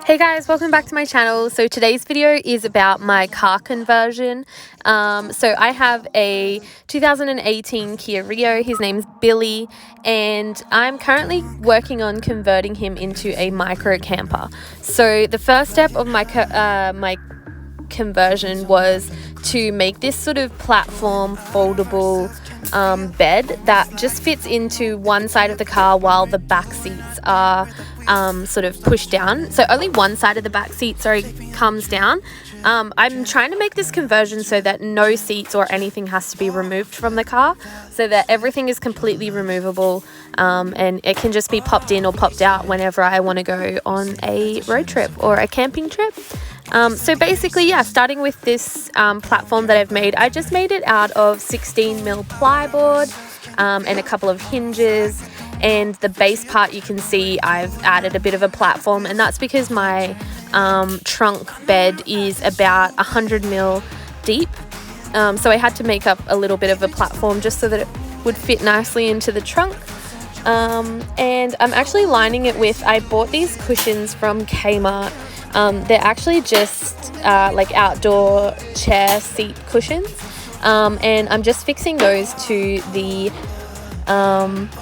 Hey guys, welcome back to my channel. So today's video is about my car conversion. So I have a 2018 Kia Rio. His name's Billy, and I'm currently working on converting him into a micro camper. So the first step of my conversion was to make this sort of platform foldable bed that just fits into one side of the car while the back seats are sort of pushed down. So only one side of the back seat, comes down. I'm trying to make this conversion so that no seats or anything has to be removed from the car, so that everything is completely removable, and it can just be popped in or popped out whenever I want to go on a road trip or a camping trip. So basically, yeah, starting with this platform that I've made, I just made it out of 16mm plyboard and a couple of hinges. And the base part, you can see I've added a bit of a platform, and that's because my trunk bed is about 100mm deep. So I had to make up a little bit of a platform just so that it would fit nicely into the trunk. And I'm actually lining it with, I bought these cushions from Kmart. They're actually just like outdoor chair seat cushions, and I'm just fixing those to the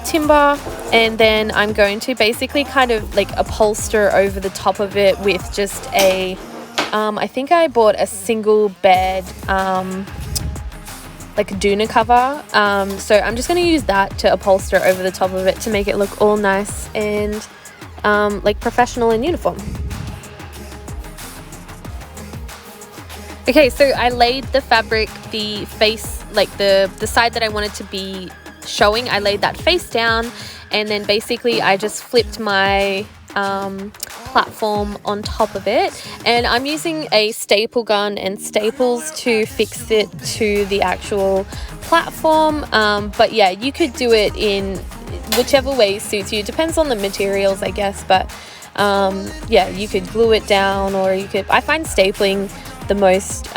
timber, and then I'm going to basically kind of like upholster over the top of it with just a I think I bought a single bed like a doona cover, so I'm just going to use that to upholster over the top of it to make it look all nice and like professional and uniform. Okay, so I laid the fabric, the face, like the side that I wanted to be showing, I laid that face down, and then basically I just flipped my platform on top of it, and I'm using a staple gun and staples to fix it to the actual platform, but yeah, you could do it in whichever way suits you. It depends on the materials, I guess, but yeah, you could glue it down, or you could, I find stapling the most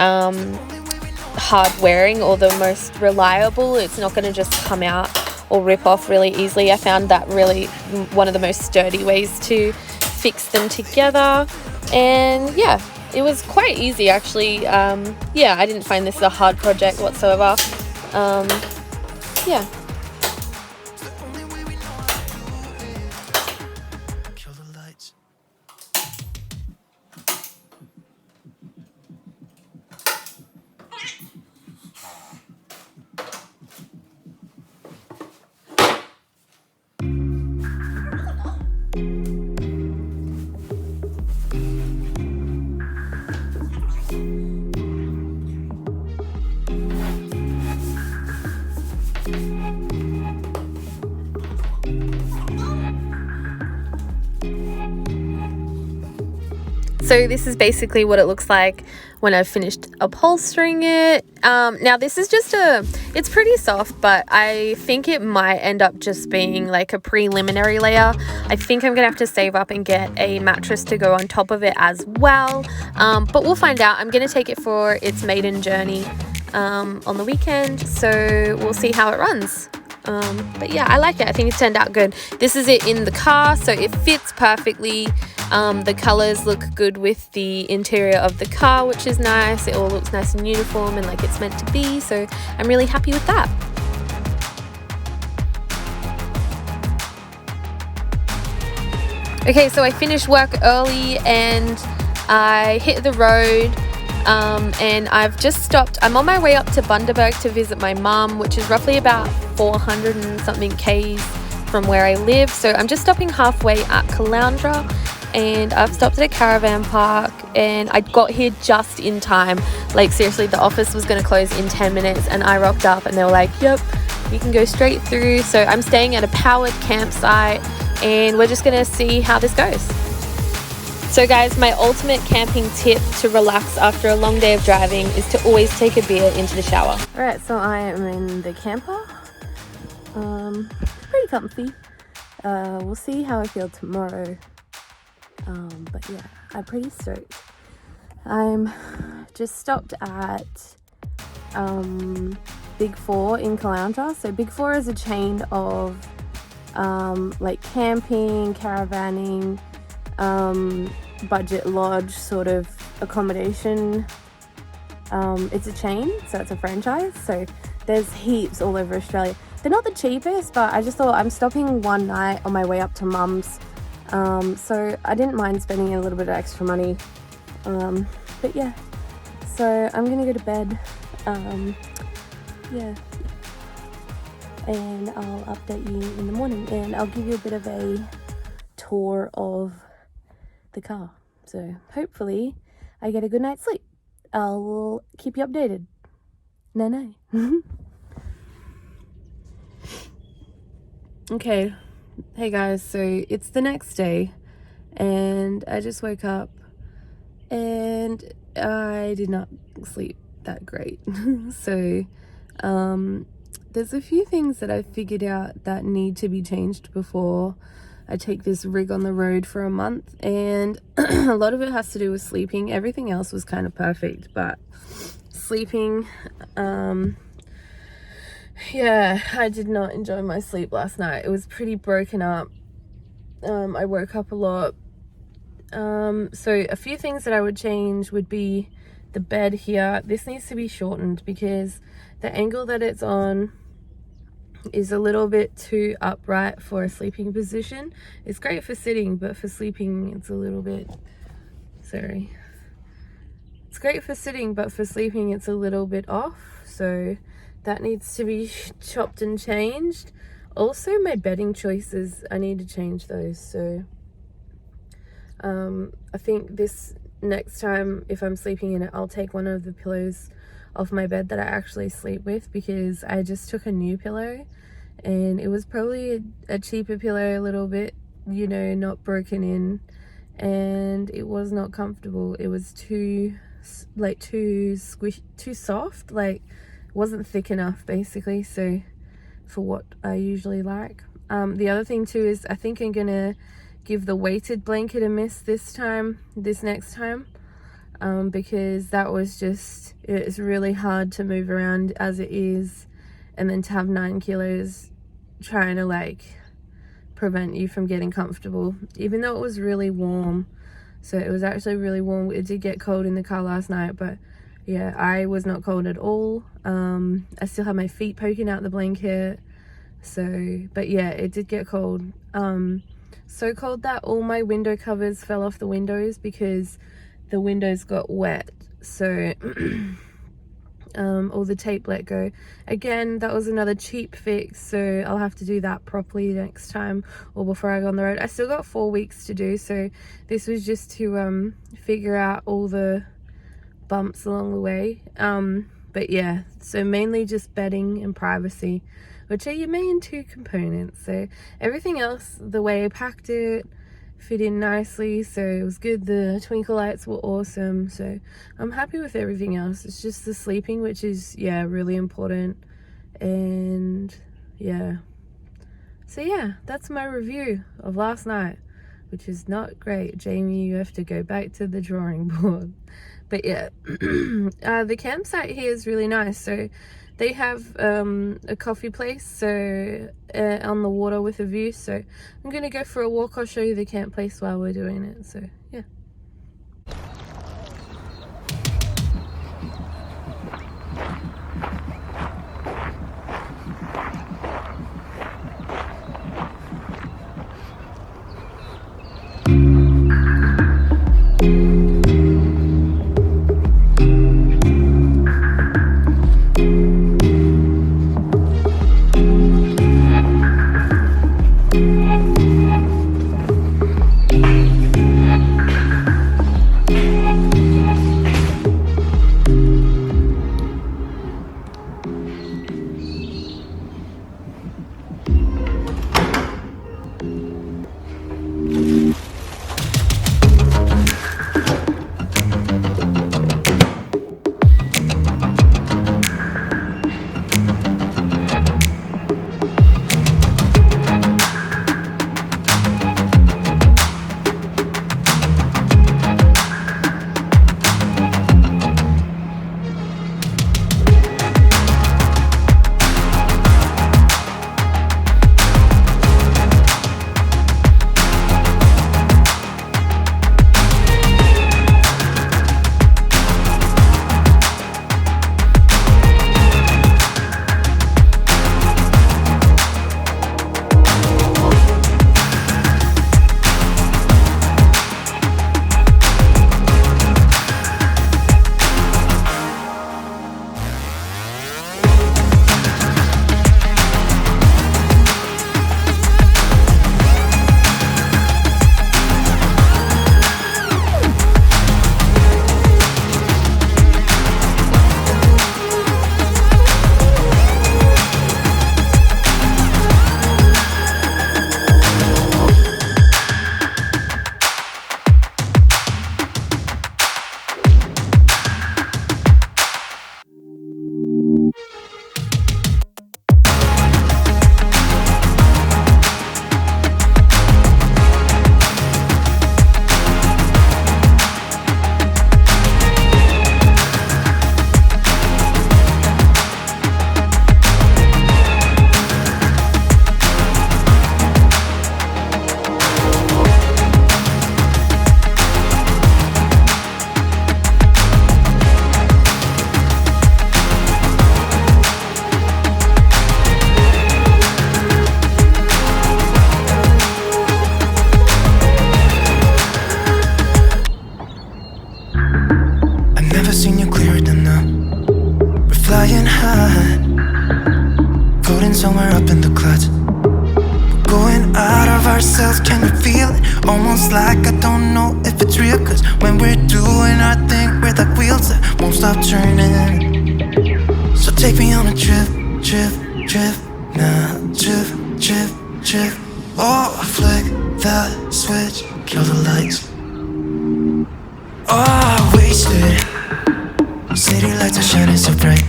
hard wearing or the most reliable. It's not going to just come out or rip off really easily. I found that really one of the most sturdy ways to fix them together, and yeah, it was quite easy actually. Yeah, I didn't find this a hard project whatsoever. Yeah. So this is basically what it looks like when I've finished upholstering it. Now this is just it's pretty soft, but I think it might end up just being like a preliminary layer. I think I'm gonna have to save up and get a mattress to go on top of it as well. But we'll find out. I'm gonna take it for its maiden journey on the weekend, so we'll see how it runs. But yeah, I like it. I think it's turned out good. This is it in the car, so it fits perfectly. The colors look good with the interior of the car, which is nice. It all looks nice and uniform and like it's meant to be, so I'm really happy with that. Okay, so I finished work early and I hit the road, and I've just stopped. I'm on my way up to Bundaberg to visit my mum, which is roughly about 400 and something k's from where I live. So I'm just stopping halfway at Caloundra, and I've stopped at a caravan park, and I got here just in time. Like seriously, the office was going to close in 10 minutes and I rocked up and they were like, yep, you can go straight through. So I'm staying at a powered campsite, and we're just going to see how this goes. So guys, my ultimate camping tip to relax after a long day of driving is to always take a beer into the shower. Alright, so I am in the camper. It's pretty comfy. We'll see how I feel tomorrow. But yeah, I'm pretty stoked. I'm just stopped at Big 4 in Caloundra. So Big 4 is a chain of like camping, caravanning, budget lodge sort of accommodation. It's a chain, so it's a franchise, so there's heaps all over Australia. They're not the cheapest, but I just thought I'm stopping one night on my way up to mum's, so I didn't mind spending a little bit of extra money. But yeah, so I'm gonna go to bed. Yeah, and I'll update you in the morning, and I'll give you a bit of a tour of the car. So hopefully I get a good night's sleep. I'll keep you updated. No. Okay, hey guys, so it's the next day and I just woke up and I did not sleep that great. So there's a few things that I figured out that need to be changed before I take this rig on the road for a month, and a lot of it has to do with sleeping. Everything else was kind of perfect, but sleeping, yeah, I did not enjoy my sleep last night. It was pretty broken up. I woke up a lot. So a few things that I would change would be the bed here. This needs to be shortened because the angle that it's on is a little bit too upright for a sleeping position. It's great for sitting, but for sleeping it's a little bit, sorry. It's great for sitting, but for sleeping it's a little bit off. So that needs to be chopped and changed. Also my bedding choices, I need to change those. So I think this next time if I'm sleeping in it, I'll take one of the pillows off my bed that I actually sleep with, because I just took a new pillow and it was probably a cheaper pillow, a little bit, you know, not broken in, and it was not comfortable. It was too squish, too soft, like wasn't thick enough basically, so for what I usually like. The other thing too is I think I'm gonna give the weighted blanket a miss this next time, because that was just, it's really hard to move around as it is, and then to have 9 kilos trying to like prevent you from getting comfortable, even though it was really warm. So it was actually really warm. It did get cold in the car last night, but yeah, I was not cold at all. I still had my feet poking out the blanket. So, but yeah, it did get cold. So cold that all my window covers fell off the windows because the windows got wet. So all the tape let go. Again, that was another cheap fix, so I'll have to do that properly next time, or before I go on the road. I still got 4 weeks to do, so this was just to figure out all the bumps along the way. But yeah, so mainly just bedding and privacy, which are your main 2 components. So everything else, the way I packed it, fit in nicely, so it was good. The twinkle lights were awesome, so I'm happy with everything else. It's just the sleeping, which is, yeah, really important. And yeah, so yeah, that's my review of last night, which is not great. Jamie, you have to go back to the drawing board. But yeah, the campsite here is really nice. So they have a coffee place, so on the water with a view. So I'm gonna go for a walk. I'll show you the camp place while we're doing it. So yeah. somewhere up in the clouds. We're going out of ourselves, can you feel it? Almost like I don't know if it's real. Cause when we're doing our thing, we're like wheels that won't stop turning. So take me on a trip, trip, trip. Nah, trip, trip, trip. Oh, flick that switch, kill the lights. Oh, wasted. City lights are shining so bright.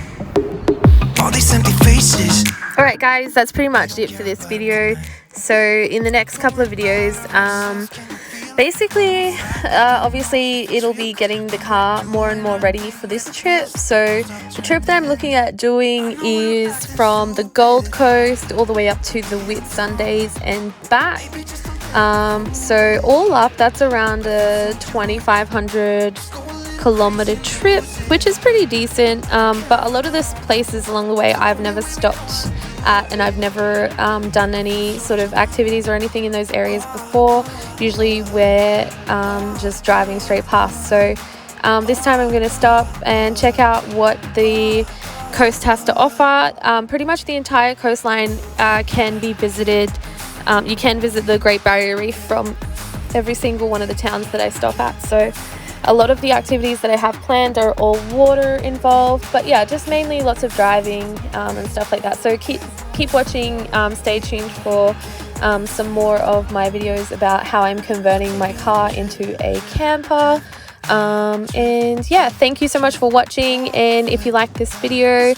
All these empty faces. Alright guys, that's pretty much it for this video. So in the next couple of videos, basically, obviously it'll be getting the car more and more ready for this trip. So the trip that I'm looking at doing is from the Gold Coast all the way up to the Whitsundays and back. So all up, that's around a 2,500 kilometer trip, which is pretty decent, but a lot of these places along the way I've never stopped at, and I've never done any sort of activities or anything in those areas before. Usually we're just driving straight past. So this time I'm going to stop and check out what the coast has to offer. Pretty much the entire coastline can be visited. You can visit the Great Barrier Reef from every single one of the towns that I stop at. So a lot of the activities that I have planned are all water involved, but yeah, just mainly lots of driving and stuff like that. So keep watching, stay tuned for some more of my videos about how I'm converting my car into a camper. And yeah, thank you so much for watching, and if you like this video,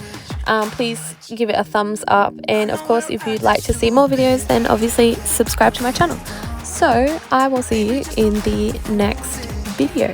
please give it a thumbs up, and of course if you'd like to see more videos, then obviously subscribe to my channel. So I will see you in the next video.